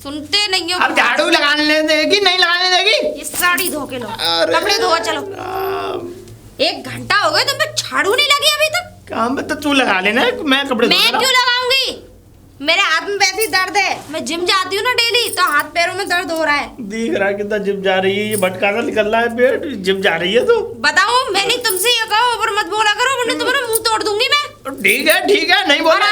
सुनते नहीं हो। अब झाड़ू लगाने देगी नहीं लगाने देगी? ये साड़ी धो के लो, कपड़े धोआ चलो। 1 घंटा हो गया तुम पे झाड़ू नहीं लगी अभी तक। काम में तो तू लगा लेना, मैं कपड़े मैं क्यों लगाऊंगी? मेरे हाथ में वैसे ही दर्द है, मैं जिम जाती हूँ ना डेली, तो हाथ पैरों में दर्द हो रहा है। दिख रहा है कितना जिम जा रही है, ये भटका सा निकल रहा है पेट, जिम जा रही है तू। बताओ, मैंने तुमसे ये कहा ऊपर मत बोला करो वरना तुम्हारा मुंह तोड़ दूंगी मैं। ठीक है नहीं बोला।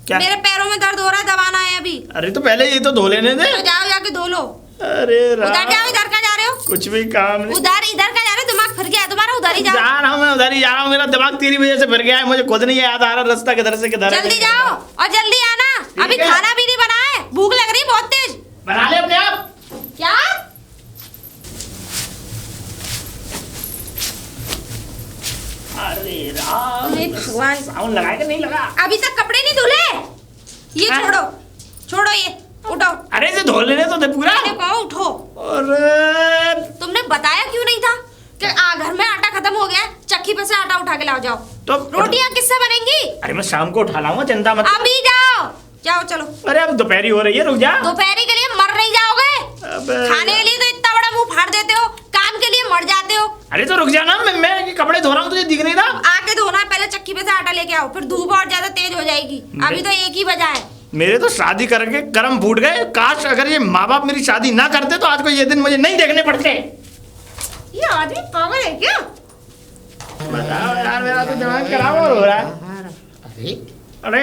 क्या? मेरे पैरों में दर्द हो रहा है, दबाना है अभी। अरे तो पहले ये तो धो लेने दे। तो जाओ जाके धो लो। अरे उधर जाओ, इधर का जा रहे हो? कुछ भी काम नहीं। इधर का जा रहे हो, दिमाग फिर गया तुम्हारा, उधर ही जाओ। जा रहा हूँ मैं, उधर ही जा रहा हूँ, मेरा दिमाग तेरी वजह से फिर गया है, मुझे खुद नहीं याद आ रहा रास्ता किधर से किधर है। जल्दी जाओ और जल्दी आना, अभी खाना भी नहीं बना है, भूख लग रही है बहुत तेज। बना ले अपने आप। क्या? अरे राम, भगवान, साउंड लगाए कि नहीं लगा? अभी तक कपड़े नहीं धुले। ये छोड़ो ये, उठो। अरे इसे धो लेने तो दे पूरा। मैंने कहा उठो। अरे तुमने बताया क्यों नहीं था कि घर में आटा खत्म हो गया, चक्की पे से आटा उठा के लाओ जाओ। तो रोटियां किससे बनेंगी? अरे मैं शाम को उठा लाऊंगा, चिंता मत। अभी जाओ चलो। अरे अब दोपहरी हो रही है, रुक जा। दोपहरी के लिए मर नहीं जाओगे? खाने के लिए तो इतना बड़ा मुंह फाड़ देते हो, काम के लिए मर जाते हो। अरे तो रुक जा ना, मैं कपड़े धो रहा हूँ, तुझे दिख नहीं रहा? आके धोना, पहले चक्की पे से आटा लेके आओ, फिर धूप और ज्यादा तेज हो जाएगी। अभी तो 1 ही बजा है। मेरे तो शादी करके कर्म फूट गए। काश अगर ये माँ बाप मेरी शादी ना करते तो आज को ये दिन मुझे नहीं देखने पड़ते। ये आदमी पागल है क्या? बताओ यार, मेरा तो दिमाग खराब हो रहा है। अरे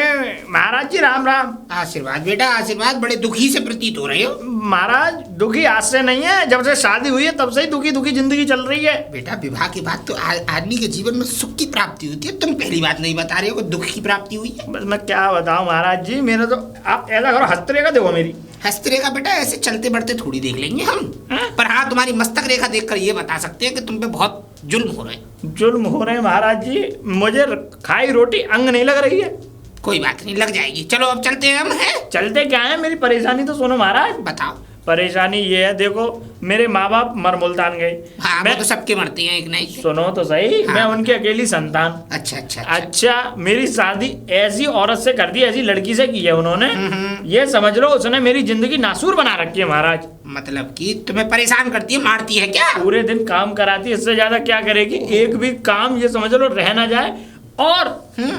महाराज जी राम राम। आशीर्वाद बेटा आशीर्वाद। बड़े दुखी से प्रतीत हो रहे हो। महाराज दुखी आज से नहीं है, जब से शादी हुई है तब से ही दुखी दुखी जिंदगी चल रही है। बेटा विवाह के बाद तो आदमी के जीवन में सुख की प्राप्ति होती है, तुम पहली बात नहीं बता रहे हो, दुख की प्राप्ति हुई है। बस मैं क्या बताऊं महाराज जी, मेरे तो आप ऐसा करो, हस्तरे का देखो मेरी। हस्तरे का बेटा ऐसे चलते बढ़ते थोड़ी देख लेंगे हम, पर हाँ तुम्हारी मस्तक रेखा देखकर ये बता सकते हैं कि तुम पे बहुत जुल्म हो रहे हैं। जुल्म हो रहे हैं महाराज जी, मुझे खाई रोटी अंग नहीं लग रही है। कोई बात नहीं, लग जाएगी। चलो अब चलते हैं हम। हैं चलते क्या है, मेरी परेशानी तो सुनो महाराज। बताओ। परेशानी ये है, देखो मेरे माँ बाप मर मुल्तान गए। हाँ मैं वो तो सबके मरते हैं एक ना एक। सुनो तो सही। हाँ। मैं उनकी अकेली संतान। अच्छा, मेरी शादी ऐसी औरत से कर दी, ऐसी लड़की से की है उन्होंने। ये समझ लो उसने मेरी जिंदगी नासूर बना रखी है महाराज। मतलब कि तुम्हें परेशान करती है, मारती है क्या? पूरे दिन काम कराती है, इससे ज्यादा क्या करेगी। एक भी काम ये समझ लो रह ना जाए। और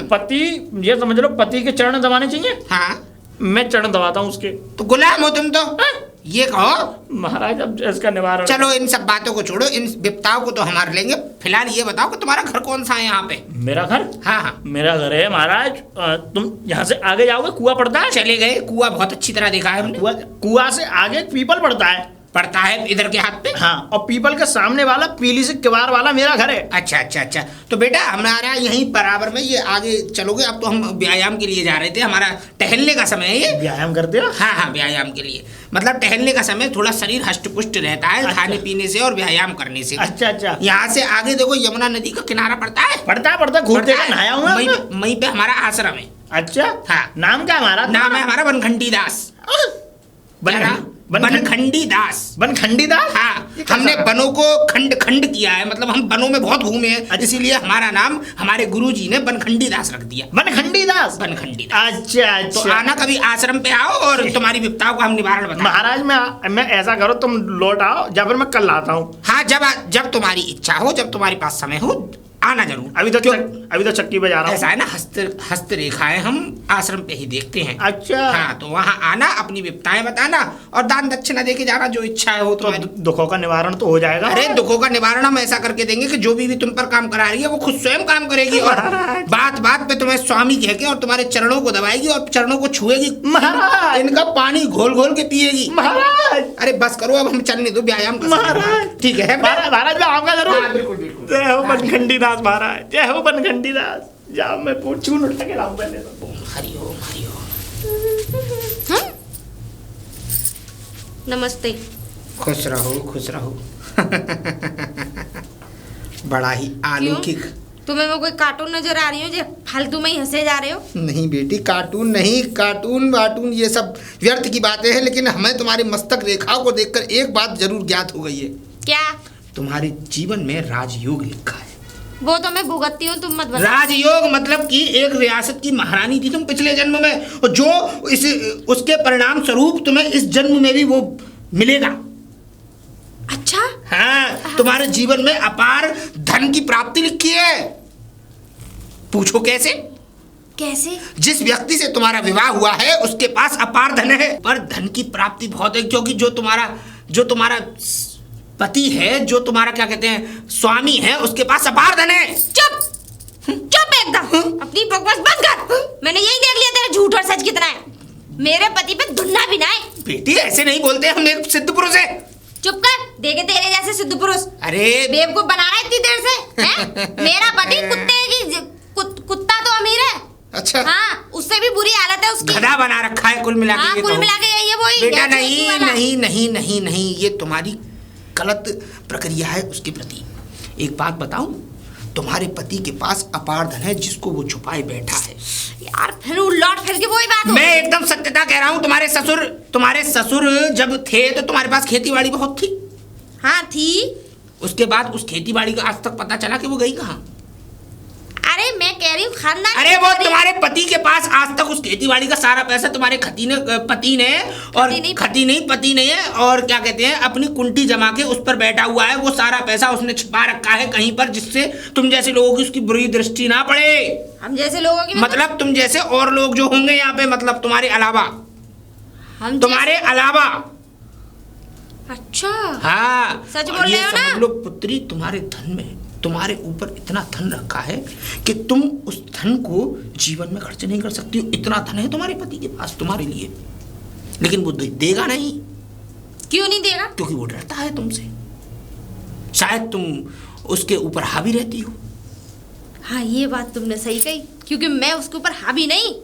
पति, ये समझ लो पति के चरण दबाने चाहिए। हाँ मैं चरण दबाता हूँ उसके। तो गुलाम हो तुम तो। ये कहो महाराज अब इसका निवारण। चलो इन सब बातों को छोड़ो, इन विपताओं को तो हमारे लेंगे। फिलहाल ये बताओ कि तुम्हारा घर कौन सा है यहाँ पे? मेरा घर? हाँ मेरा घर है महाराज, तुम यहाँ से आगे जाओगे कुआं पड़ता है। चले गए, कुआं बहुत अच्छी तरह देखा है हमने। कुआं से आगे पीपल पड़ता है इधर के हाथ पे। हाँ, और पीपल के सामने वाला पीली से किवाड़ वाला मेरा घर है। अच्छा। तो बेटा हमारा यहीं बराबर में, ये आगे चलोगे। अब तो हम व्यायाम के लिए जा रहे थे, हमारा टहलने का समय है ये। व्यायाम करते हो? हाँ व्यायाम के लिए, मतलब टहलने का समय, थोड़ा शरीर हष्ट पुष्ट रहता है। अच्छा। खाने पीने से और व्यायाम करने से। अच्छा। यहाँ से आगे देखो यमुना नदी का किनारा पड़ता है। पड़ता घूमते नहाया हूँ वहीं पे हमारा आश्रम है। अच्छा हाँ। नाम क्या हमारा? नाम है हमारा बनखंडी दास। बनखंडी दास। हाँ, हमने बनों को खंड किया है, मतलब हम बनों में बहुत घूमे हैं। इसीलिए हमारा नाम हमारे गुरुजी ने बनखंडी दास रख दिया। बनखंडी दास। अच्छा। तो आना कभी आश्रम पे आओ और तुम्हारी विपताओं का हम निवारण बताएं। महाराज मैं ऐसा करो, तुम लौट आओ या फिर मैं कल आता हूँ। हाँ जब तुम्हारी इच्छा हो, जब तुम्हारे पास समय हो आना जरूर। अभी तो चक्की पे जा रहा हूँ। ऐसा है ना, हस्त रेखाएं हम आश्रम पे ही देखते हैं। अच्छा। हाँ तो वहाँ आना, अपनी विपताएं बताना और दान दक्षिणा दे के जाना, जो इच्छा है हो। तो दुखों का निवारण तो हो जाएगा। अरे दुखों का निवारण हम ऐसा करके देंगे कि जो भी तुम पर काम करा रही है वो खुद स्वयं काम करेगी और बात पे तुम्हें स्वामी कह के और तुम्हारे चरणों को दबाएगी और चरणों को छुएगी। महाराज इनका पानी घोल के पिएगी। महाराज अरे बस करो, अब हम चलने दो, व्यायाम कर। महाराज ठीक है महाराज मैं आऊंगा जरूर। बिल्कुल। जय हो बनखंडी दास महाराज, जय हो बनखंडी दास। जाओ मैं पूछूं उठ के लाऊं पहले तो। हरिओम। नमस्ते। खुश रहो। बड़ा ही अलौकिक। तुम्हें मैं कोई कार्टून नजर आ रही हो जो फालतू में ही हंसे जा रहे हो? नहीं बेटी, कार्टून नहीं, कार्टून ये सब व्यर्थ की बातें हैं। लेकिन हमें तुम्हारी मस्तक रेखाओं को देखकर एक बात जरूर ज्ञात हो गई है। क्या? तुम्हारे जीवन में राजयोग लिखा है। वो तो मैं भुगतती हूँ, तुम मत बताओ। राजयोग मतलब कि एक रियासत की महारानी थी तुम पिछले जन्म में, और जो उसके परिणाम स्वरूप तुम्हें इस जन्म में भी वो मिलेगा। अच्छा हाँ, तुम्हारे जीवन में अपार धन की प्राप्ति लिखी है। पूछो कैसे? कैसे? जिस व्यक्ति से तुम्हारा विवाह हुआ है उसके पास अपार धन है, पर धन की प्राप्ति बहुत है, क्योंकि जो तुम्हारा पति है, जो तुम्हारा क्या कहते हैं स्वामी है, उसके पास अपार धन है। चुप चुप एकदम, अपनी बकवास बंद कर। मैंने यही देख लिया तेरा झूठ और सच कितना है। मेरे पति पे धुन्ना भी ना है। बेटी ऐसे नहीं बोलते, हम एक सिद्ध पुरुष है। चुप कर, देखे तेरे जैसे सिद्ध पुरुष। अरे बेवकूफ बना रहा है इतनी देर से हैं? मेरा पति कुत्ता तो अमीर है। अच्छा हाँ, उससे भी बुरी हालत है उसकी। गधा बना रखा है कुल मिला के। हाँ, कुल मिला के ये वही बेटा नहीं, ये तुम्हारी गलत प्रक्रिया है उसके प्रति। एक बात बताऊं, तुम्हारे पति के पास अपार धन है जिसको वो छुपाए बैठा है। यार फिर लौट फिर के वही बात हो। मैं एकदम सत्यता कह रहा हूँ। तुम्हारे ससुर जब थे तो तुम्हारे पास खेती बाड़ी बहुत थी। हाँ थी। उसके बाद उस खेती बाड़ी का आज तक पता चला कि वो गई कहाँ? अरे मैं कह रही हूँ खानदान। अरे वो तुम्हारे पति के पास आज तक उस खेती बाड़ी का सारा पैसा तुम्हारे पति ने और क्या कहते हैं अपनी कुंठी जमा के उस पर बैठा हुआ है। वो सारा पैसा उसने छिपा रखा है कहीं पर, जिससे तुम जैसे लोगों की उसकी बुरी दृष्टि ना पड़े। हम जैसे लोगों की मतलब तुम जैसे और लोग जो होंगे यहाँ पे, मतलब तुम्हारे अलावा। अच्छा हाँ, सच बोल रहे हो ना? समझ लो पुत्री, तुम्हारे धन में तुम्हारे ऊपर इतना धन रखा है कि तुम उस धन को जीवन में खर्च नहीं कर सकती हो। इतना धन है तुम्हारे पति के पास तुम्हारे लिए, लेकिन वो देगा नहीं। क्यों नहीं देगा? क्योंकि वो डरता है तुमसे। शायद तुम उसके ऊपर हावी रहती हो। हाँ, ये बात तुमने सही कही, क्योंकि मैं उसके ऊपर हावी नहीं,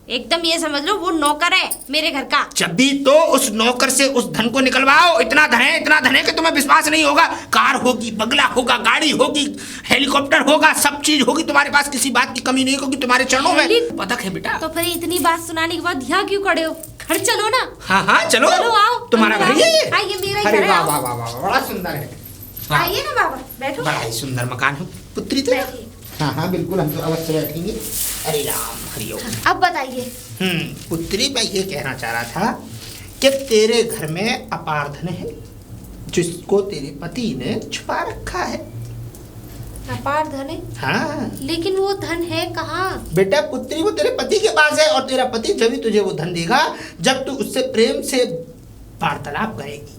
एकदम ये समझ लो वो नौकर है मेरे घर का। जब भी तो उस नौकर से उस धन को निकलवाओ। इतना धन है कि तुम्हें विश्वास नहीं होगा। कार होगी, बंगला होगा, गाड़ी होगी, हेलीकॉप्टर होगा, सब चीज होगी तुम्हारे पास। किसी बात की कमी नहीं होगी तुम्हारे चरणों में। पता है बेटा। तो फिर इतनी बात सुनाने के बाद यहाँ क्यों खड़े हो? घर चलो ना। हाँ चलो आओ। तुम्हारा घर ये मेरा घर है। वाह बड़ा सुंदर है। आइए ना बाबा, बैठो। बड़ा ही सुंदर मकान है पुत्री। तो हाँ बिल्कुल, हम तो अवश्य बैठेंगे। हरे राम हरिओम। अब बताइए। पुत्री, मैं ये कहना चाह रहा था कि तेरे घर में अपार धन है जिसको तेरे पति ने छुपा रखा है। अपार धन है? हाँ, लेकिन वो धन है कहाँ? बेटा पुत्री, वो तेरे पति के पास है, और तेरा पति जब भी तुझे वो धन देगा जब तू उससे प्रेम से वार्तालाप करेगी।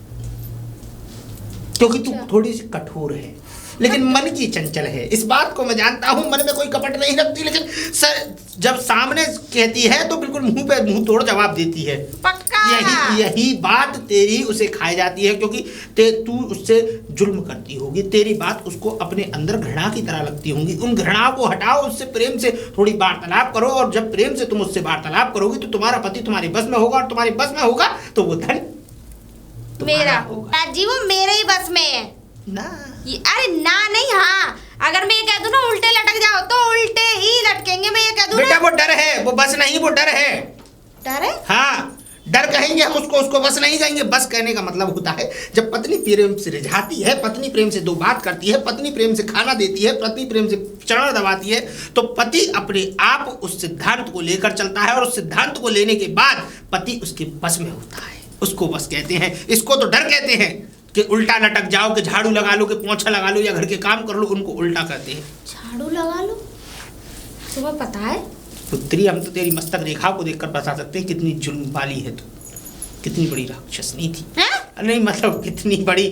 क्योंकि तू थोड़ी सी कठोर है, लेकिन मन की चंचल है। इस बात को मैं जानता हूँ, मन में कोई कपट नहीं रखती, लेकिन जब सामने कहती है तो बिल्कुल मुंह पे मुंह तोड़ जवाब देती है। पक्का। यही बात तेरी उसे खाई जाती है, क्योंकि तू उससे जुल्म करती होगी। तेरी बात उसको अपने अंदर घृणा की तरह लगती होंगी। उन घृणा को हटाओ, उससे प्रेम से थोड़ी वार्तालाप करो, और जब प्रेम से तुम उससे वार्तालाप करोगी तो तुम्हारा पति तुम्हारे बस में होगा, और तुम्हारे बस में होगा तो वो धन मेरा होगा। जी वो मेरे ही बस में है ना। अरे ना नहीं, हाँ अगर मैं ये कह दूं ना उल्टे लटक जाओ तो उल्टे ही लटकेंगे। मैं ये कह दूं बेटा वो डर है, वो बस नहीं, वो डर है। डर है? हाँ, डर कहेंगे हम उसको बस नहीं कहेंगे। बस कहने का मतलब होता है जब पत्नी प्रेम से रिझाती है, पत्नी प्रेम से दो बात करती है, पत्नी प्रेम से खाना देती है, पत्नी प्रेम से चरण दबाती है, तो पति अपने आप उस सिद्धांत को लेकर चलता है, और उस सिद्धांत को लेने के बाद पति उसके बस में होता है। उसको बस कहते हैं। इसको तो डर कहते हैं कि उल्टा लटक जाओ, कि झाड़ू लगा लो, कि पोंछा लगा लो, या घर के काम कर लो, उनको उल्टा कहते हैं। झाड़ू लगा लो? तुम्हें पता है पुत्री, हम तो तेरी मस्तक रेखा को देखकर बता सकते हैं कितनी जुल्म वाली है तू, कितनी बड़ी राक्षसनी थी। नहीं मतलब कितनी बड़ी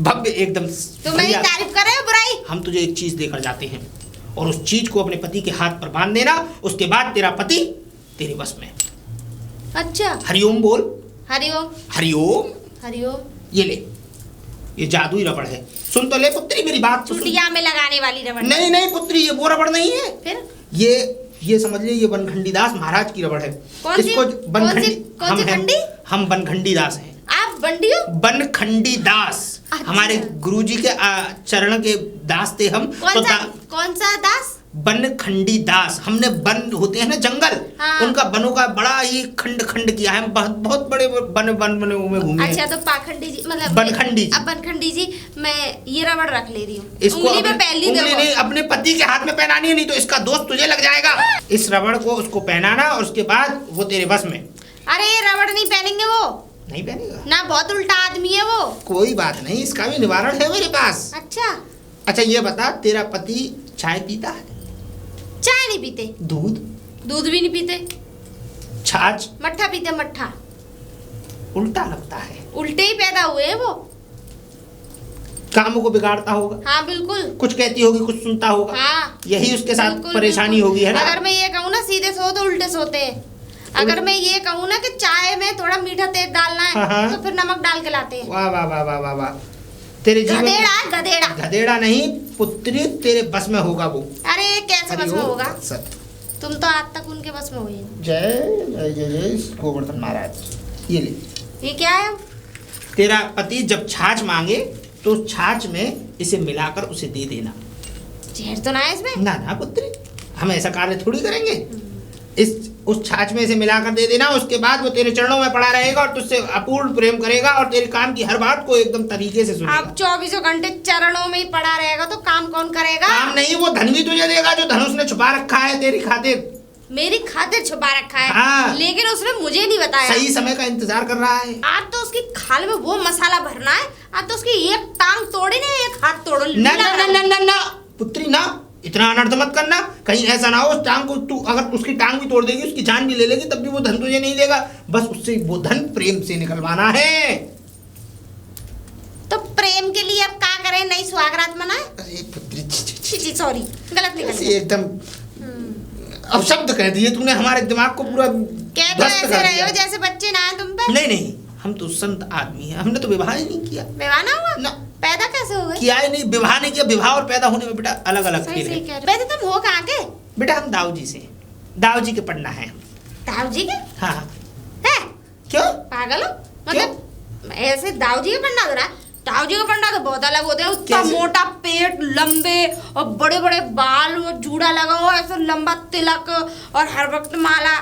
भव्य एकदम। तो मेरी तारीफ कर रहे हो बुराई? हम तुझे एक चीज देकर जाते हैं, और उस चीज को अपने पति के हाथ पर बांध देना, उसके बाद तेरा पति तेरे बस में। अच्छा, हरिओम बोल। हरिओम हरिओम हरिओम। ये ले, ये जादुई रबड़ है। सुन तो ले पुत्री मेरी बात। चुटिया में लगाने वाली रबड़? नहीं पुत्री, ये वो रबड़ नहीं है। फिर ये समझ ले, ये बनखंडी दास महाराज की रबड़ है। इसको बनखंडी, हम बनखंडी दास हैं। आप बंडी हो? बनखंडी दास। अच्छा। हमारे गुरुजी के चरण के दास थे हम। कौन सा दास? बनखंडी दास। हमने वन होते हैं ना जंगल, हाँ। उनका वनों का बड़ा ही खंड खंड किया है। हम बहुत बहुत बड़े वन वन बने में घूमे हैं। अच्छा तो पाखंडी जी मतलब बनखंडी जी। अब बनखंडी जी मैं ये रबड़ रख ले रही हूँ, इसको उंगली में पहन ली। उंगली नहीं, अपने पति के हाथ में पहनानी है, नहीं तो इसका दोस्त तुझे लग जाएगा। इस रबड़ को उसको पहनाना और उसके बाद वो तेरे बस में। अरे ये रबड़ नहीं पहनेंगे वो, नहीं पहनेगा ना बहुत उल्टा आदमी है वो। कोई बात नहीं, इसका भी निवारण है मेरे पास। अच्छा ये बता, तेरा पति चाय पीता है? चाय नहीं पीते। दूध? दूध भी नहीं पीते। छाछ? मट्ठा पीते, मट्ठा। उल्टा लगता है। उल्टे ही पैदा हुए हैं वो। कामों को बिगाड़ता होगा। हाँ बिल्कुल। कुछ कहती होगी, कुछ सुनता होगा। हाँ यही उसके साथ बिल्कुल, परेशानी बिल्कुल। होगी, है ना? अगर मैं ये कहूँ ना सीधे सो तो उल्टे सोते हैं। अगर मैं ये कहूँ ना कि चाय में थोड़ा मीठा तेल डालना है, हाँ। तो फिर नमक डाल के लाते हैं। वाह वाह वाह वाह वाह वाह। तेरे जीवन गधेड़ा गधेड़ा। गधेड़ा नहीं पुत्री, तेरे बस में होगा वो। अरे कैसे बस में होगा? सत। तुम तो आज तक उनके बस में हुई नहीं। जय जय जय जय गोवर्धन महाराज। ये ले, ये क्या है? तेरा पति जब छाछ मांगे तो उस छाछ में इसे मिलाकर उसे दे देना। जहर तो ना है इसमें? ना ना पुत्री, हम ऐसा कार्य थोड़ी करेंगे। इस उस छाछ में इसे मिलाकर दे देना। उसके बाद वो तेरे चरणों में पड़ा रहेगा और तुझसे अपूर्ण प्रेम करेगा और तेरे काम की हर बात को एकदम तरीके से सुनेगा। अब 24 घंटे चरणों में ही पड़ा रहेगा तो काम कौन करेगा? काम नहीं, वो धन भी तुझे देगा जो धनुष ने छुपा रखा है तेरी खातिर। मेरी खातिर छुपा रखा है। हाँ। लेकिन उसने मुझे नहीं बताया। सही समय का इंतजार कर रहा है। आज तो उसकी खाल में वो मसाला भरना है। आज तो उसकी एक टांग तोड़ी नहीं, एक हाथ तोड़ो। ना ना ना ना ना ना पुत्री ना, इतना अनर्थ मत करना। कहीं ऐसा ना हो उस टांग को तू अगर उसकी टांग भी तोड़ देगी, उसकी जान भी ले लेगी, तब भी वो धन तुझे नहीं देगा। बस उससे वो धन प्रेम से निकलवाना है। तो प्रेम के लिए अब क्या करें? नई सुहागरात मनाए? अरे पुत्री जी सॉरी, गलत निकल गया। एकदम अब शब्द कह दिए तूने, हमारे दिमाग को पूरा क्या तो ध्वस्त ऐसे कर रहे दिया। हो जैसे बच्चे ना आए तुम पे? नहीं नहीं, हम तो संत आदमी हैं, हमने तो विवाह ही नहीं किया। विवाह ना हुआ? ना। पैदा कैसे हो गए? किया ही नहीं, विवाह नहीं किया। विवाह और पैदा होने में बेटा अलग अलग सही फिर सही है। कह रहे हो। वैसे तुम हो कहाँ के? बेटा हम दाऊ जी से, दाऊ जी के पढ़ना है। दाऊ जी के? हाँ। है? क्यों? पागल हो? मतलब ऐसे दाऊ जी के पंडा हो रहा है? दाऊ जी का पंडा तो बहुत अलग होते हैं। उसका कैसे? मोटा पेट, लंबे और बड़े बड़े बाल और जूड़ा लगा हुआ, ऐसा लंबा तिलक और हर वक्त माला।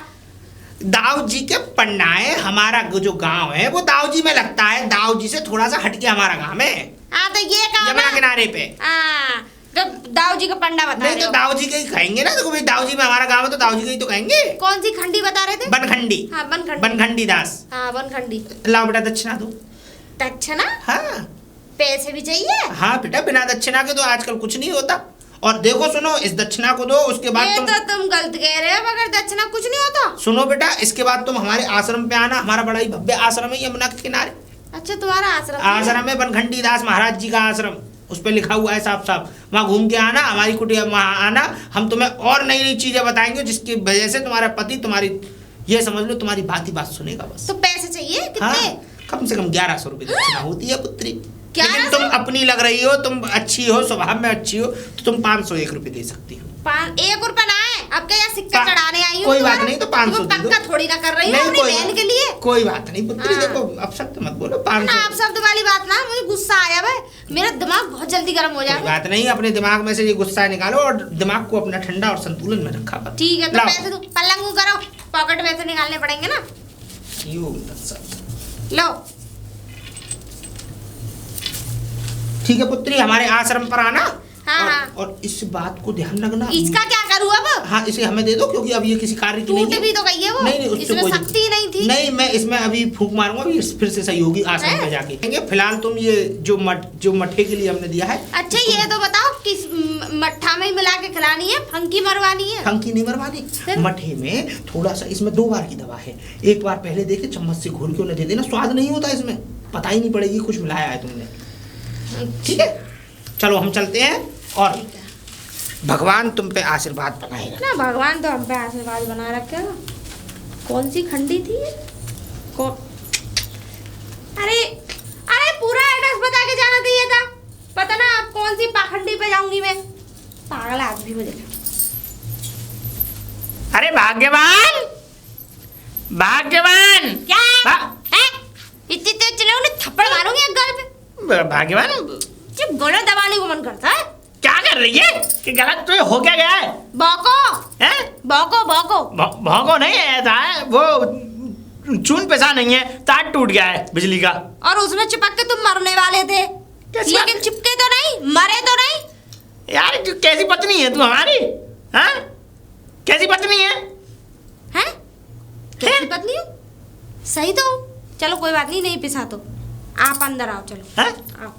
दाऊ जी के पन्नाए, हमारा जो गांव है वो दाऊ जी में लगता है। दाऊ जी से थोड़ा सा हटके हमारा गांव है। हाँ तो ये काम यमुना है। किनारे पे। हाँ तो दाऊ जी का पंडा बता नहीं रहे तो हो। दाऊ जी के ही कहेंगे ना। देखो भाई दाऊ जी में हमारा गांव है तो दाऊ जी के ही तो कहेंगे। कौन सी खंडी बता रहे थे? बनखंडी। हाँ बनखंडी। बनखंडी दास। हाँ बनखंडी। लाओ बेटा दक्षिणा दो। दक्षिणा? हाँ पैसे भी चाहिए? हाँ बेटा, बिना दक्षिणा के तो आजकल कुछ नहीं होता। और देखो सुनो, इस दक्षिणा को दो, उसके बाद ये तुम तो तुम गलत कह रहे हो। अगर दक्षिणा कुछ नहीं होता। सुनो बेटा, इसके बाद तुम हमारे आश्रम पे आना। हमारा बड़ा ही भव्य आश्रम है यमुना के किनारे। अच्छा तुम्हारा आश्रम? आश्रम है बनखंडी दास महाराज जी का आश्रम, उस पे लिखा हुआ है साफ साफ। वहाँ घूम के आना, हमारी कुटिया वहाँ आना। हम तुम्हें और नई नई चीजें बताएंगे जिसकी वजह से तुम्हारा पति तुम्हारी, ये समझ लो, तुम्हारी बात ही बात सुनेगा बस। तो पैसे चाहिए कितने? हाँ, कम से कम 1100 रुपये दक्षिणा होती है पुत्री। लेकिन 1100? तुम अपनी लग रही हो, तुम अच्छी हो, स्वभाव में अच्छी हो, तो तुम 501 रुपये दे सकती हो। 1 रुपया ना है। अब क्या सिक्का चढ़ाने आई हूँ? कोई बात नहीं, तो 500 तुम दे दो। पक्का थोड़ी ना कर रही हो अपनी बहन के लिए। कोई बात नहीं पुत्री। हाँ। देखो अब शब्द मत बोलो। ना 500 आप शब्द वाली बात ना, मुझे गुस्सा आया भाई। मेरा दिमाग बहुत जल्दी गर्म हो कोई जाएगा। बात नहीं, अपने दिमाग में से ये गुस्सा निकालो और दिमाग को अपना ठंडा और संतुलन में रखा कर। ठीक है तो लाओ। पैसे दो। पल्लंगू करो, पॉकेट में से निकालने पड़ेंगे ना। यो दत्सत। लो। ठीक है पुत्री, हमारे आश्रम पर आना। हाँ, और, हाँ। और इस बात को ध्यान रखना। इसका क्या करूँ अब? हाँ, इसे हमें दे दो क्योंकि अब ये किसी कार्य की नहीं टूट है। भी तो गई है वो। नहीं उससे इसमें कोई शक्ति ही नहीं थी। नहीं, मैं इसमें अभी फूंक मारूंगा, अभी फिर से सही होगी आश्रम है? पे जाके। फिलहाल तुम ये जो मट्ठे के लिए हमने दिया है। अच्छा ये तो बताओ किस मट्ठा में ही मिला के खिलानी है? फंकी मरवानी है? फंकी नहीं मरवानी। मट्ठे में थोड़ा सा, इसमें 2 बार की दवा है। एक बार पहले देके चम्मच से घोल के उन्हें दे देना। स्वाद नहीं होता इसमें, पता ही नहीं पड़ेगी कुछ मिलाया है तुमने। ठीक है, चलो हम चलते हैं और भगवान तुम पे आशीर्वाद बनाएगा ना। भगवान तो हम पे आशीर्वाद बना रखेगा। कौन सी खंडी थी ये? कौन? अरे अरे पूरा एड्रेस बता के जाना चाहिए था। पता ना आप कौन सी पाखंडी पे जाऊंगी मैं। पागल आदमी मुझे। अरे भाग्यवान, भाग्यवान क्या भा- है? इतनी तेज चले थप्पड़ मारूंगी एक गाल पे। भाग्यवान जब गोला दबाने को मन करता है। क्या कह कर रही है कि गलत तो हो क्या गया है? भौंको हैं? भौंको भौंको नहीं है, ऐसा है वो चून पैसा नहीं है, तार टूट गया है बिजली का। और उसमें चिपक के तुम मरने वाले थे, लेकिन चिपके तो नहीं, मरे तो नहीं। यार कैसी पत्नी है तू हमारी? हाँ कैसी पत्नी है? हैं? कैसी पत्नी हो? सही तो हूँ। चलो कोई बात नहीं, नहीं पिसा तो आप अंदर आओ, चलो हाँ? आओ।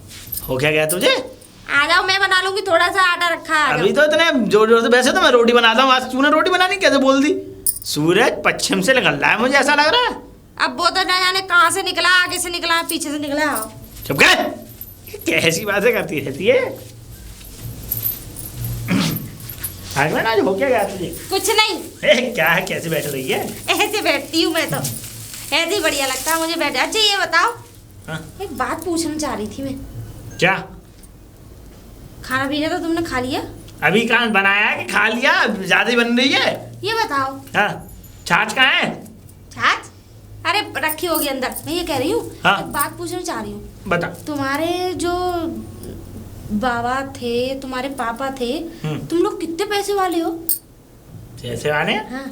हो क्या गया तुझे? आ जाओ, मैं बना लूंगी, थोड़ा सा आटा रखा है। अभी तो इतने जोर जोर से, वैसे तो मैं रोटी बनाता हूँ, आज तूने रोटी बनानी कैसे बोल दी? सूरज पश्चिम से निकल रहा है, मुझे ऐसा लग रहा है। अब वो तो न जाने कहाँ से निकला, आगे से निकला, पीछे से निकला। आओ। चुप कर, कैसी बातें करती रहती है। आगमन आज हो क्या गया तुझे? कुछ नहीं। क्या है, कैसे बैठ रही है? ऐसे बैठती हूँ मैं तो, ऐसे ही बढ़िया लगता है मुझे बैठे। अच्छा ये बताओ, हाँ? एक बात पूछना चाह रही थी मैं। क्या? खाना पीना तो तुमने खा लिया? अभी कहाँ बनाया है कि खा लिया? ज्यादा ही बन रही है। ये बताओ। हाँ, छाछ कहाँ है? छाछ? अरे रखी होगी अंदर। मैं ये कह रही हूँ, हाँ? एक बात पूछना चाह रही हूँ। बता। तुम्हारे जो बाबा थे, तुम्हारे पापा थे, तुम लोग कितने पैसे वाले हो? पैसे वाले? हाँ।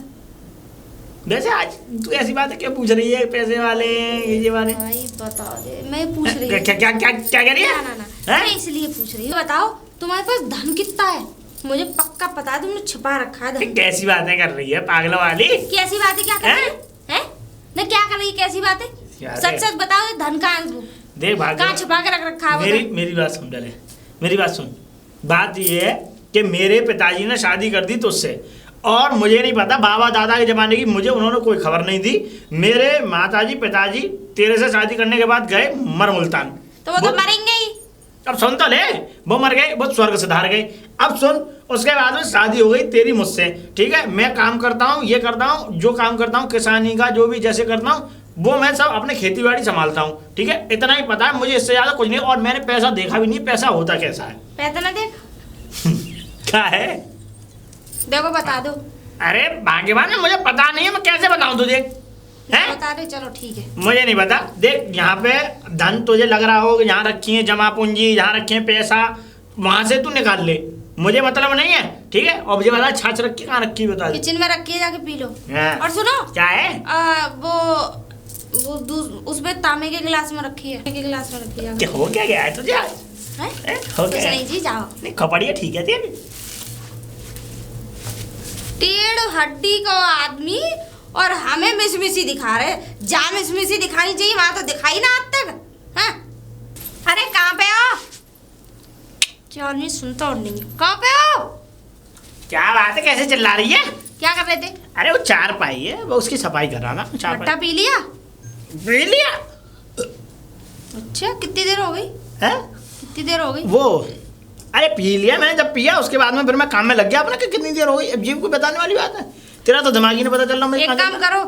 वैसे आज तू ऐसी बातें क्यों पूछ रही है? पैसे वाले ये वाले भाई बताओ दे, मैं पूछ रही हूँ। क्या क्या क्या क्या कह रही है? ना मैं इसलिए पूछ रही हूँ। बताओ तुम्हारे पास धन कितना है? मुझे पक्का पता है, तुमने छिपा रखा है धन। कैसी बातें कर रही है पागलों वाली? कैसी बातें क्या कर रही है? ना क्या कर रही है? कैसी बातें? सच सच बताओ, ये धन कहाँ है? देख भाग, कहाँ छिपा के रख रखा है? मेरी बात सुन पहले, मेरी बात सुन। बात ये है कि मेरे पिताजी ने शादी कर दी तुझसे, और मुझे नहीं पता, बाबा दादा के जमाने की मुझे उन्होंने कोई खबर नहीं दी। मेरे माताजी पिताजी तेरे से शादी करने के बाद गए मर मुल्तान। तो वो तो मरेंगे ही। अब सुन तो ले, वो मर गए, वो स्वर्ग सिधार गए। अब सुन, उसके बाद में शादी हो गई तेरी मुझसे, ठीक है? मैं काम करता हूँ, ये करता हूँ, जो काम करता हूँ किसानी का, जो भी जैसे करता हूँ वो मैं सब अपने खेती बाड़ी संभालता हूँ, ठीक है? इतना ही पता है मुझे, इससे ज्यादा कुछ नहीं। और मैंने पैसा देखा भी नहीं, पैसा होता कैसा है। पैसा ना देख क्या है? देखो बता दो। अरे भाग्यवान है, मुझे पता नहीं है, मैं कैसे बताऊं तुझे? हैं? बता दे, चलो ठीक है। मुझे नहीं पता। देख यहाँ पे धन तुझे लग रहा हो, यहाँ रखी है जमा पूंजी, यहाँ रखे हैं पैसा, वहां से तू निकाल ले, मुझे मतलब नहीं है, ठीक है? और मुझे बता छाछ रखी कहाँ रखी, बता दे। किचन में रखी है, जाके पी लो। हाँ। और सुनो, क्या है? वो उसमें तांबे के गिलास में रखी है, के गिलास में रखी है। क्या हो क्या गया है तुझे आज? हो कुछ गया नहीं जी, जाओ। नहीं खपड़िया ठीक है तेरी। टेढ़ हड्डी को आदमी और हमें मिसमिसी दिखा रहे। जहाँ मिसमिसी दिखानी चाहिए वहां तो दिखाई ना आज तक। हाँ? अरे कहाँ पे हो? चल नहीं सुनता और नहीं। कहाँ पे हो? क्या बात है, कैसे चिल्ला रही है? क्या कर रहे थे? अरे वो चार पाई है, वो उसकी सफाई कर रहा ना। मट्टा पी लिया? पी लिया। अच्छा, कितनी देर हो गई? है? कितनी देर हो गई? वो अरे पी लिया मैंने, जब पिया उसके बाद में फिर मैं काम में लग गया अपना कि कितनी देर हो गई। अब जीव को बताने वाली बात है, तेरा तो दिमाग ही नहीं पता चल रहा। एक काम करो,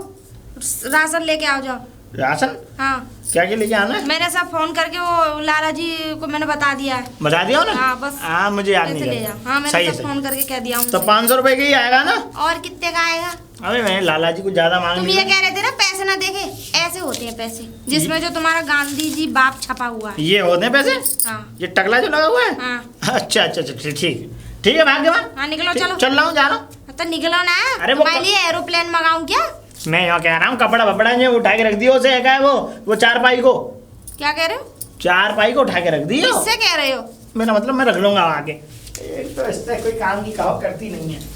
राशन लेके आओ जाओ। राशन? हाँ। क्या क्या लेके आना है? मैंने सब फोन करके वो लाला जी को मैंने बता दिया है। बता दिया हो ना? हाँ बस। हाँ मुझे याद नहीं ले जाओ। हाँ मैंने सब फोन करके कह दिया। तो 500 रुपए का ही आएगा ना? और कितने का आएगा? अरे मैंने लाला जी को ज्यादा मांग तुम ये कह रहे थे ना पैसे ना देखे, ऐसे होते हैं पैसे जिसमें जो तुम्हारा गांधी जी बाप छपा हुआ है। ये होते हैं पैसे? हाँ। ये टकला जो लगा हुआ है? हाँ। अच्छा अच्छा अच्छा ठीक, ठीक है भाग्यवान। हाँ निकलो, चलो। चल रहा हूँ, जा रहा हूँ। तो निकलो ना। अरे तुम्हारे लिए एरोप्लेन मंगाऊं क्या? मैं यहाँ कह रहा हूँ कपड़ा वपड़ा जो उठा के रख दियो उसे, है वो चारपाई को। क्या कह रहे हो? चारपाई को उठा के रख दियो। किससे कह रहे हो? मेरा मतलब मैं रख लूंगा आगे। एक तो इससे कोई काम की कहो करती नहीं है।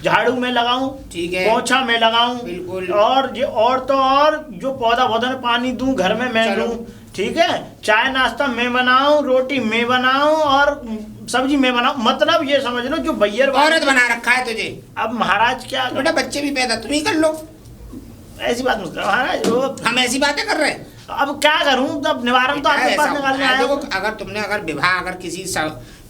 झाड़ू में लगाऊं, ठीक है, पोछा में लगाऊं, बिल्कुल। और जो पौधा में पानी दूं, घर में मैं दूं, ठीक है? चाय नाश्ता मैं बनाऊं, रोटी मैं बनाऊं और सब्जी मैं बनाऊं। मतलब ये समझ लो जो बैयर औरत बना रखा है तुझे। अब महाराज क्या बेटा बच्चे भी पैदा तुम ही कर लो। ऐसी बात मत करो महाराज, वो हम ऐसी बातें कर रहे हैं। अब क्या करूं, तब निवारण तो आपके पास निकालने आया हूं। अगर तुमने विवाह अगर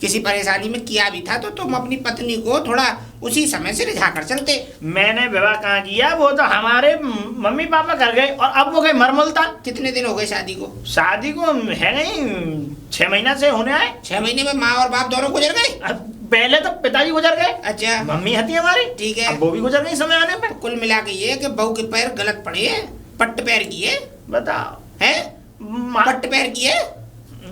किसी परेशानी में किया भी था तो तुम अपनी पत्नी को थोड़ा उसी समय से रिझा कर चलते। मैंने विवाह कहाँ किया, वो तो हमारे मम्मी पापा कर गए और अब वो गए मरमुल्तान। कितने दिन हो गए शादी को? शादी को है नहीं 6 महीना से होने आए। 6 महीने में माँ और बाप दोनों गुजर गए? पहले तो पिताजी गुजर गए। अच्छा। मम्मी हती हमारी, ठीक है। अब वो भी गुजर गई समय आने पे। कुल मिला के ये कि बहू के पैर गलत पड़े, पट्ट पैर किए। बताओ है? पट्ट पैर किए?